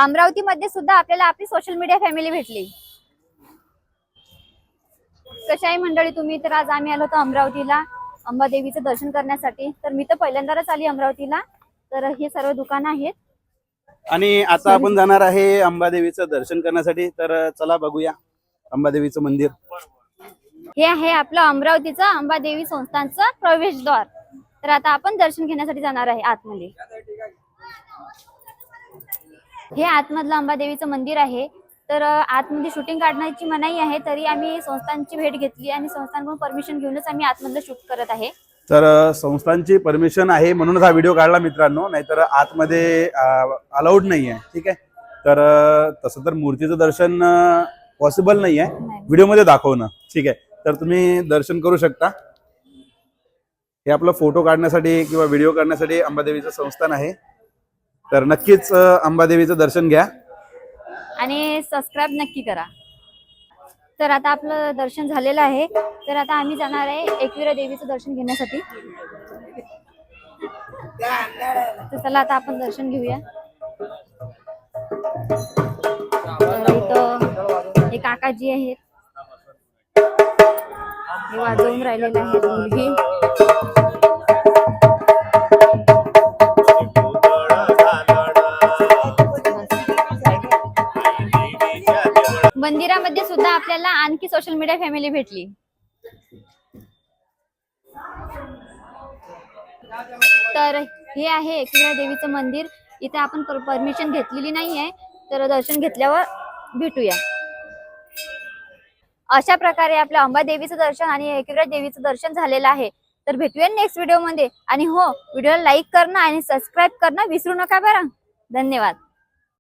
अमरावतीमध्ये सुद्धा आपल्याला आपली सोशल मीडिया फॅमिली भेटली। कशा आहे मंडळी तुम्ही? तर आज आम्ही आलो होतो अमरावतीला अंबादेवीचं दर्शन करण्यासाठी। तर मी तर पहिल्यांदाच आली अमरावतीला। तर हे सर्व दुकान आहेत आणि आता आपण जाणार आहे अंबादेवीचं दर्शन करण्यासाठी। तर चला बघूया अंबादेवीचं मंदिर। हे आहे आपलं अमरावतीचं अंबादेवी संस्थानचं प्रवेशद्वार। तर आता आपण दर्शन घेण्यासाठी जाणार आहे आतमध्ये। हे आतमधलं अंबादेवीचं मंदिर आहे। तर आतमध्ये शूटिंग काढण्याची मनाई आहे, तरी आम्ही संस्थानची भेट घेतली आणि संस्थानकडून परमिशन घेऊनच आम्ही आतमधलं शूट करत आहे। तर संस्थांची परमिशन आहे म्हणूनच हा व्हिडिओ काढला मित्रांनो, नाहीतर आतमध्ये अलाउड नाही आहे। ठीक आहे, तर तसं तर मूर्तीचं दर्शन पॉसिबल नाही आहे व्हिडिओ मध्ये दाखवणं। ठीक आहे, तर तुम्ही दर्शन करू शकता। हे आपलं फोटो काढण्यासाठी किंवा व्हिडिओ काढण्यासाठी अंबादेवीचं संस्थान आहे। तर नक्कीच अंबादेवीचं दर्शन घ्या आणि सबस्क्राइब नक्की करा। तर आता आपलं दर्शन झालेलं आहे। तर आता आम्ही जाणार आहे एकविरा देवीचं दर्शन घेण्यासाठी। तर चला आता आपण दर्शन घेऊया। तर इथं हे काकाजी आहेत, हे वाजवून राहिलेले आहेत मुलगी। मंदिरामध्ये सुद्धा आपल्याला आणखी सोशल मीडिया फॅमिली भेटली। तर हे आहे एकविरा देवीचं मंदिर। इथे आपण परमिशन घेतलेली नाहीये, तर दर्शन घेतल्यावर भेटूया। अशा प्रकारे आपल्या अंबादेवीचं दर्शन आणि एकविरा देवीचं दर्शन झालेलं आहे। तर भेटूया नेक्स्ट व्हिडिओ मध्ये। आणि हो, व्हिडिओला लाईक करणं आणि सबस्क्राईब करणं विसरू नका बरं। धन्यवाद।